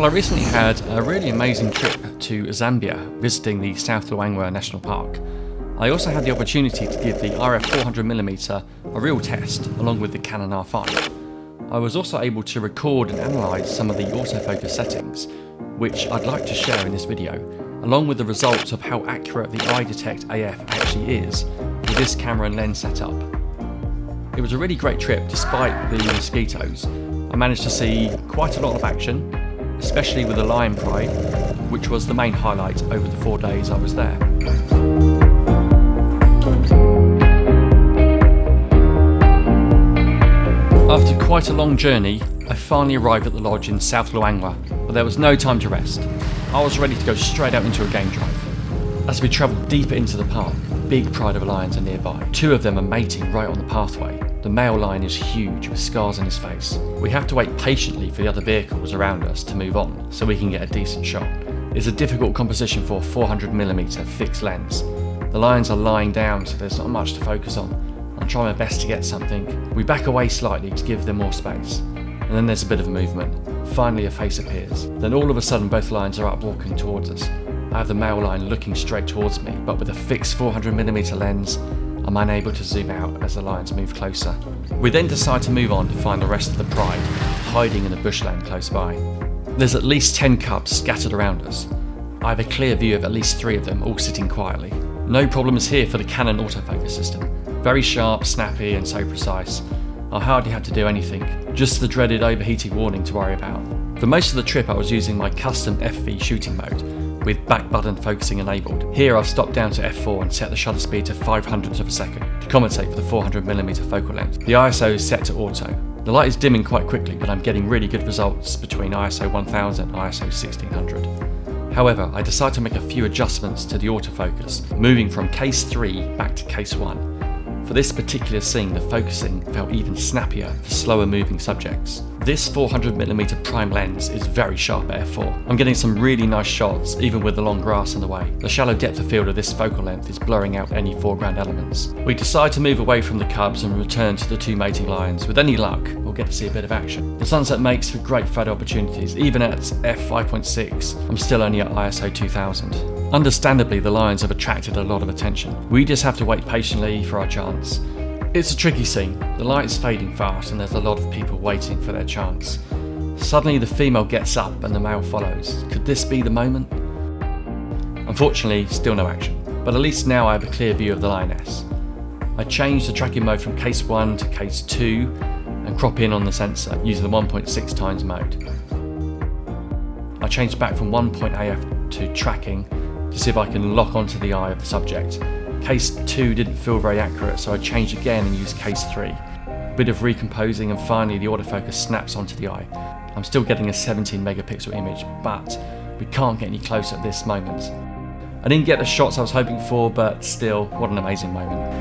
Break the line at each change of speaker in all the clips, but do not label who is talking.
Well, I recently had a really amazing trip to Zambia, visiting the South Luangwa National Park. I also had the opportunity to give the RF400mm a real test, along with the Canon R5. I was also able to record and analyse some of the autofocus settings, which I'd like to share in this video, along with the results of how accurate the Eye Detect AF actually is with this camera and lens setup. It was a really great trip despite the mosquitoes. I managed to see quite a lot of action, especially with the lion pride, which was the main highlight over the 4 days I was there. After quite a long journey, I finally arrived at the lodge in South Luangwa, but there was no time to rest. I was ready to go straight out into a game drive. As we travelled deeper into the park, a big pride of lions are nearby. 2 of them are mating right on the pathway. The male lion is huge with scars on his face. We have to wait patiently for the other vehicles around us to move on so we can get a decent shot. It's a difficult composition for a 400mm fixed lens. The lions are lying down, so there's not much to focus on. I'm trying my best to get something. We back away slightly to give them more space. And then there's a bit of a movement. Finally a face appears. Then all of a sudden both lions are up walking towards us. I have the male lion looking straight towards me, but with a fixed 400mm lens, I'm unable to zoom out as the lions move closer. We then decide to move on to find the rest of the pride, hiding in a bushland close by. There's at least 10 cubs scattered around us. I have a clear view of at least 3 of them, all sitting quietly. No problems here for the Canon autofocus system. Very sharp, snappy and so precise. I hardly had to do anything, just the dreaded overheating warning to worry about. For most of the trip I was using my custom FV shooting mode, with back button focusing enabled. Here I've stopped down to f4 and set the shutter speed to 0.05 of a second to compensate for the 400mm focal length. The ISO is set to auto. The light is dimming quite quickly, but I'm getting really good results between ISO 1000 and ISO 1600. However, I decided to make a few adjustments to the autofocus, moving from case 3 back to case 1. For this particular scene, the focusing felt even snappier for slower moving subjects. This 400mm prime lens is very sharp at f4. I'm getting some really nice shots even with the long grass in the way. The shallow depth of field of this focal length is blurring out any foreground elements. We decide to move away from the cubs and return to the 2 mating lions. With any luck, we'll get to see a bit of action. The sunset makes for great photo opportunities. Even at f5.6, I'm still only at ISO 2000. Understandably, the lions have attracted a lot of attention. We just have to wait patiently for our chance. It's a tricky scene. The light is fading fast and there's a lot of people waiting for their chance. Suddenly the female gets up and the male follows. Could this be the moment? Unfortunately, still no action. But at least now I have a clear view of the lioness. I changed the tracking mode from case 1 to case 2 and crop in on the sensor using the 1.6x mode. I changed back from 1.AF to tracking to see if I can lock onto the eye of the subject. Case 2 didn't feel very accurate, so I changed again and used case 3. A bit of recomposing and finally the autofocus snaps onto the eye. I'm still getting a 17 megapixel image, but we can't get any closer at this moment. I didn't get the shots I was hoping for, but still, what an amazing moment.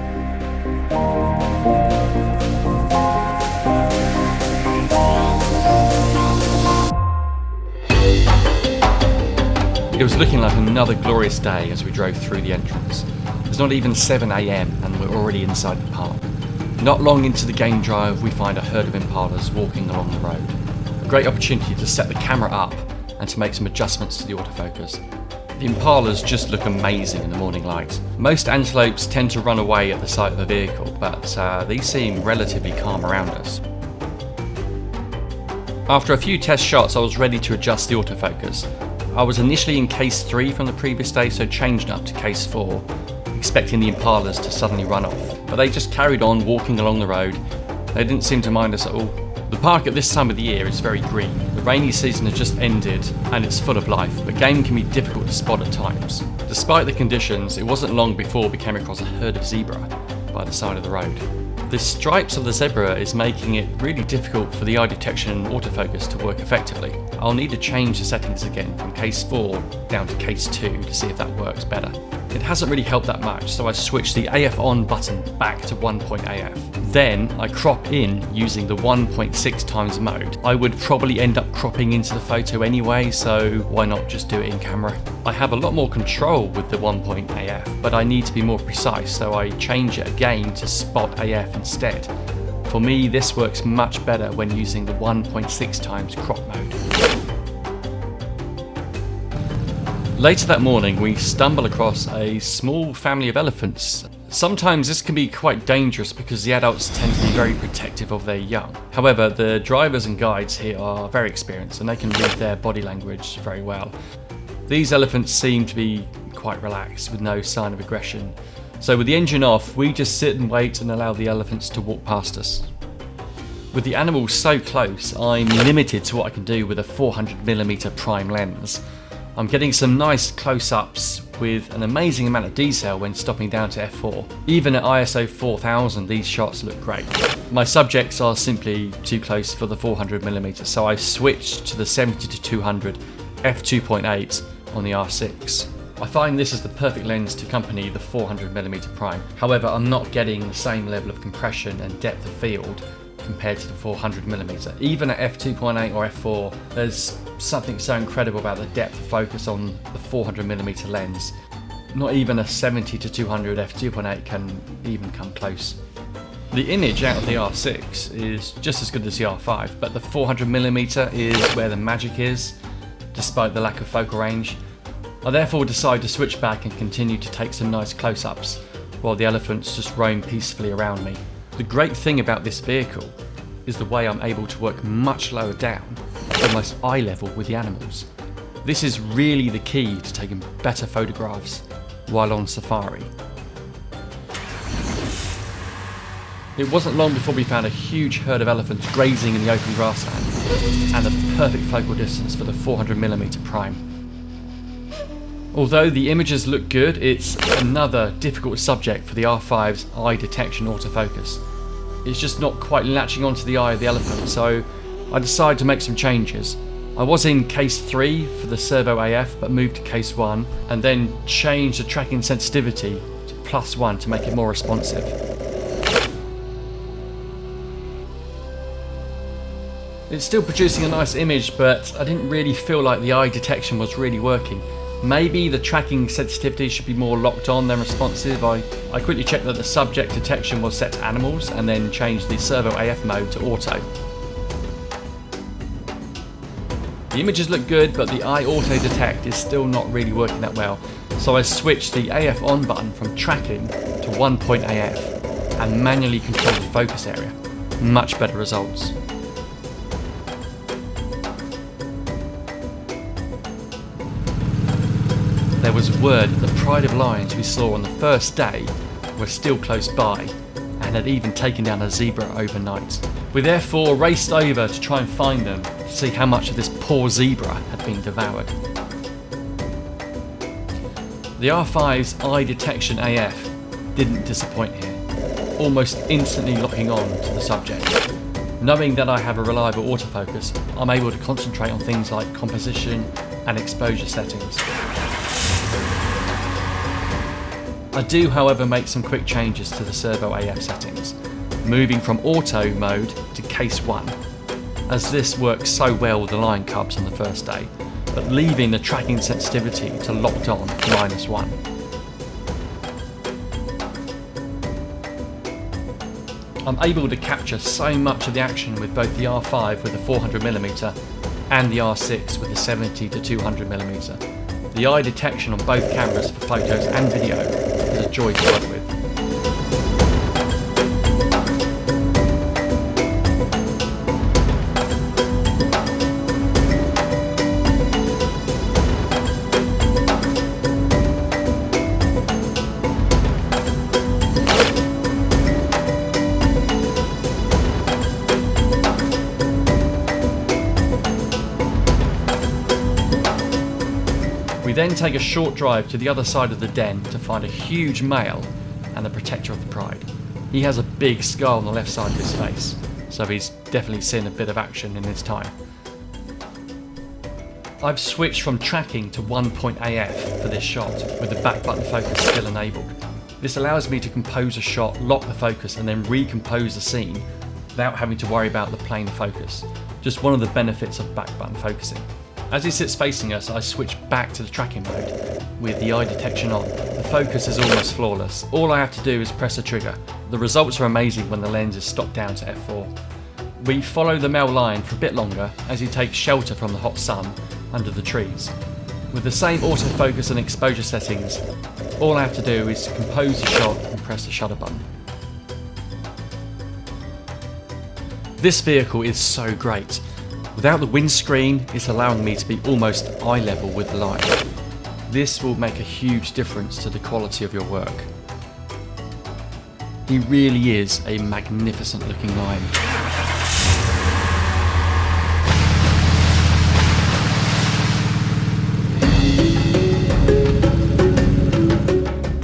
It was looking like another glorious day as we drove through the entrance. It's not even 7 AM and we're already inside the park. Not long into the game drive, we find a herd of impalas walking along the road. A great opportunity to set the camera up and to make some adjustments to the autofocus. The impalas just look amazing in the morning light. Most antelopes tend to run away at the sight of a vehicle, but these seem relatively calm around us. After a few test shots, I was ready to adjust the autofocus. I was initially in case 3 from the previous day, so changed up to case 4, expecting the impalas to suddenly run off. But they just carried on walking along the road. They didn't seem to mind us at all. The park at this time of the year is very green. The rainy season has just ended and it's full of life, but game can be difficult to spot at times. Despite the conditions, it wasn't long before we came across a herd of zebra by the side of the road. The stripes of the zebra is making it really difficult for the eye detection autofocus to work effectively. I'll need to change the settings again from case 4 down to case 2 to see if that works better. It hasn't really helped that much, so I switched the AF on button back to 1.AF. Then I crop in using the 1.6x mode. I would probably end up cropping into the photo anyway, so why not just do it in camera? I have a lot more control with the 1.AF, but I need to be more precise, so I change it again to spot AF instead. For me, this works much better when using the 1.6x crop mode. Later that morning, we stumble across a small family of elephants. Sometimes this can be quite dangerous because the adults tend to be very protective of their young. However, the drivers and guides here are very experienced and they can read their body language very well. These elephants seem to be quite relaxed with no sign of aggression. So with the engine off, we just sit and wait and allow the elephants to walk past us. With the animals so close, I'm limited to what I can do with a 400mm prime lens. I'm getting some nice close-ups with an amazing amount of detail when stopping down to f4. Even at ISO 4000, these shots look great. My subjects are simply too close for the 400mm, so I switched to the 70-200 f2.8 on the R6. I find this is the perfect lens to accompany the 400mm prime. However, I'm not getting the same level of compression and depth of field compared to the 400mm. Even at f2.8 or f4, there's something so incredible about the depth of focus on the 400mm lens. Not even a 70-200 f2.8 can even come close. The image out of the R6 is just as good as the R5, but the 400mm is where the magic is, despite the lack of focal range. I therefore decide to switch back and continue to take some nice close-ups, while the elephants just roam peacefully around me. The great thing about this vehicle is the way I'm able to work much lower down, almost eye level with the animals. This is really the key to taking better photographs while on safari. It wasn't long before we found a huge herd of elephants grazing in the open grassland, and the perfect focal distance for the 400mm prime. Although the images look good, it's another difficult subject for the R5's eye detection autofocus. It's just not quite latching onto the eye of the elephant, so I decided to make some changes. I was in case 3 for the servo AF, but moved to case 1, and then changed the tracking sensitivity to +1 to make it more responsive. It's still producing a nice image, but I didn't really feel like the eye detection was really working. Maybe the tracking sensitivity should be more locked on than responsive. I quickly checked that the subject detection was set to animals and then changed the servo AF mode to auto. The images look good, but the eye auto detect is still not really working that well. So I switched the AF on button from tracking to 1-point AF and manually controlled the focus area. Much better results. There was word that the pride of lions we saw on the first day were still close by and had even taken down a zebra overnight. We therefore raced over to try and find them to see how much of this poor zebra had been devoured. The R5's eye detection AF didn't disappoint here, almost instantly locking on to the subject. Knowing that I have a reliable autofocus, I'm able to concentrate on things like composition and exposure settings. I do, however, make some quick changes to the servo AF settings, moving from auto mode to case 1, as this works so well with the lion cubs on the first day, but leaving the tracking sensitivity to locked on to -1. I'm able to capture so much of the action with both the R5 with the 400mm and the R6 with the 70-200mm. The eye detection on both cameras for photos and video is a joy to work with. We then take a short drive to the other side of the den to find a huge male and the protector of the pride. He has a big scar on the left side of his face, so he's definitely seen a bit of action in his time. I've switched from tracking to 1-point AF for this shot, with the back button focus still enabled. This allows me to compose a shot, lock the focus and then recompose the scene without having to worry about the plane of focus. Just one of the benefits of back button focusing. As he sits facing us, I switch back to the tracking mode with the eye detection on. The focus is almost flawless. All I have to do is press a trigger. The results are amazing when the lens is stopped down to f4. We follow the male lion for a bit longer as he takes shelter from the hot sun under the trees. With the same autofocus and exposure settings, all I have to do is to compose the shot and press the shutter button. This vehicle is so great. Without the windscreen, it's allowing me to be almost eye level with the light. This will make a huge difference to the quality of your work. He really is a magnificent looking lion.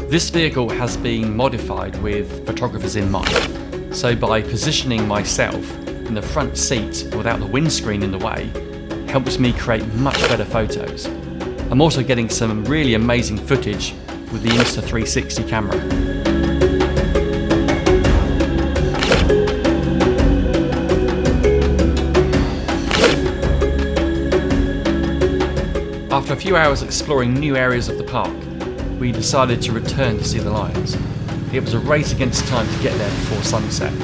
This vehicle has been modified with photographers in mind. So by positioning myself in the front seat without the windscreen in the way, helps me create much better photos. I'm also getting some really amazing footage with the Insta360 camera. After a few hours exploring new areas of the park, we decided to return to see the lions. It was a race against time to get there before sunset.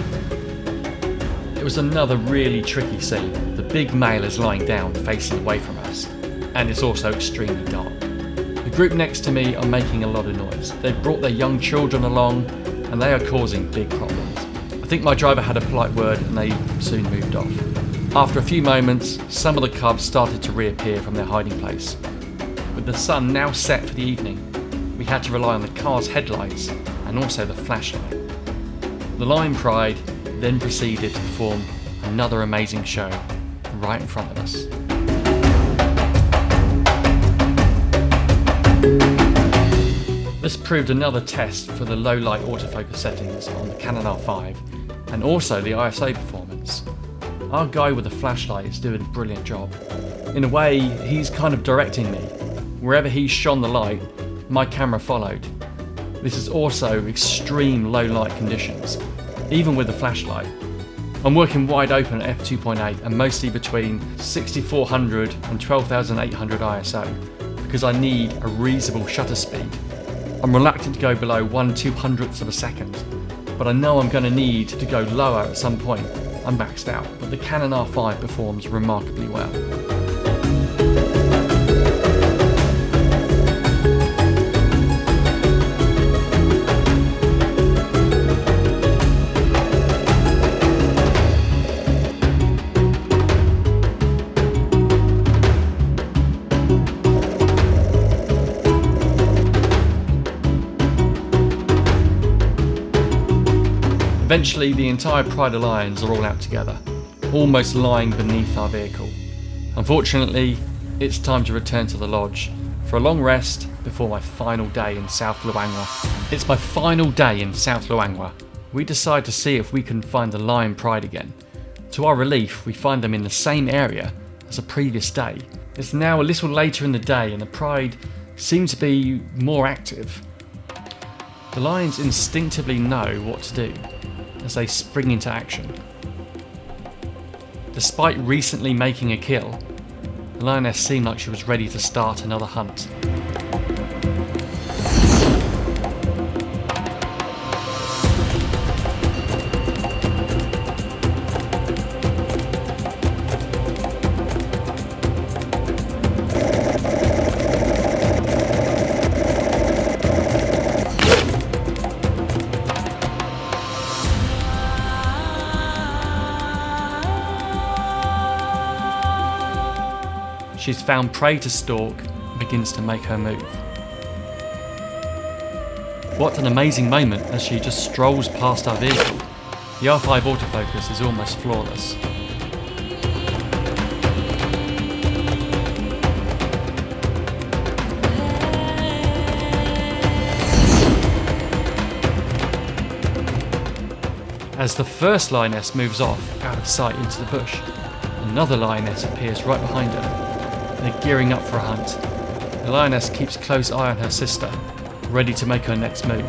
It was another really tricky scene. The big male is lying down facing away from us, and it's also extremely dark. The group next to me are making a lot of noise. They've brought their young children along, and they are causing big problems. I think my driver had a polite word and they soon moved off. After a few moments, some of the cubs started to reappear from their hiding place. With the sun now set for the evening, we had to rely on the car's headlights and also the flashlight. The Lion Pride then proceeded to perform another amazing show right in front of us. This proved another test for the low light autofocus settings on the Canon R5 and also the ISO performance. Our guy with the flashlight is doing a brilliant job. In a way, he's kind of directing me. Wherever he shone the light, my camera followed. This is also extreme low light conditions, even with the flashlight. I'm working wide open at f2.8 and mostly between 6400 and 12800 ISO because I need a reasonable shutter speed. I'm reluctant to go below 1/200th of a second, but I know I'm going to need to go lower at some point. I'm maxed out, but the Canon R5 performs remarkably well. Eventually, the entire pride of lions are all out together, almost lying beneath our vehicle. Unfortunately, it's time to return to the lodge for a long rest before my final day in South Luangwa. It's my final day in South Luangwa. We decide to see if we can find the lion pride again. To our relief, we find them in the same area as the previous day. It's now a little later in the day and the pride seem to be more active. The lions instinctively know what to do as they spring into action. Despite recently making a kill, the lioness seemed like she was ready to start another hunt. She's found prey to stalk and begins to make her move. What an amazing moment as she just strolls past our vehicle. The R5 autofocus is almost flawless. As the first lioness moves off out of sight into the bush, another lioness appears right behind her. They're gearing up for a hunt. The lioness keeps a close eye on her sister, ready to make her next move.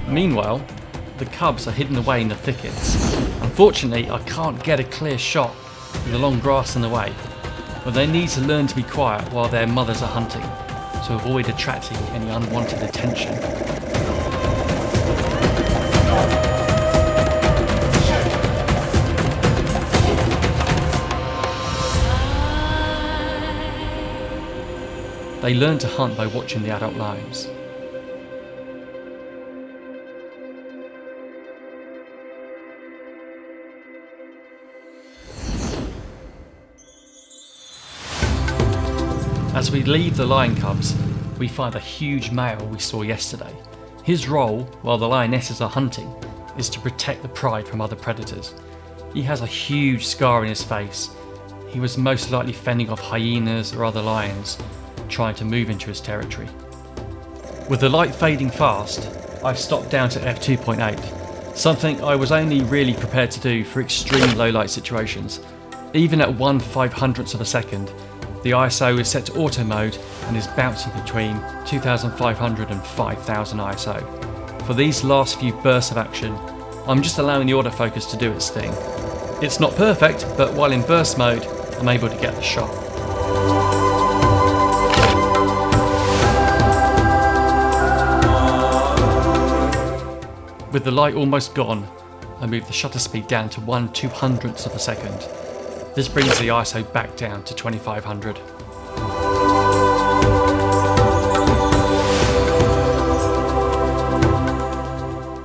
Meanwhile, the cubs are hidden away in the thickets. Unfortunately, I can't get a clear shot with the long grass in the way. Well, they need to learn to be quiet while their mothers are hunting, to avoid attracting any unwanted attention. They learn to hunt by watching the adult lions. As we leave the lion cubs, we find a huge male we saw yesterday. His role, while the lionesses are hunting, is to protect the pride from other predators. He has a huge scar in his face. He was most likely fending off hyenas or other lions trying to move into his territory. With the light fading fast, I've stopped down to f2.8, something I was only really prepared to do for extreme low light situations. Even at 1/500th of a second, the ISO is set to auto mode and is bouncing between 2500 and 5000 ISO. For these last few bursts of action, I'm just allowing the autofocus to do its thing. It's not perfect, but while in burst mode, I'm able to get the shot. With the light almost gone, I move the shutter speed down to 1/200th of a second. This brings the ISO back down to 2500.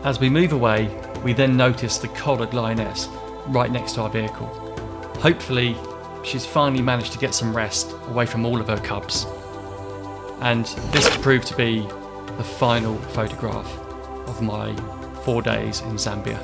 As we move away, we then notice the collared lioness right next to our vehicle. Hopefully, she's finally managed to get some rest away from all of her cubs. And this proved to be the final photograph of my 4 days in Zambia.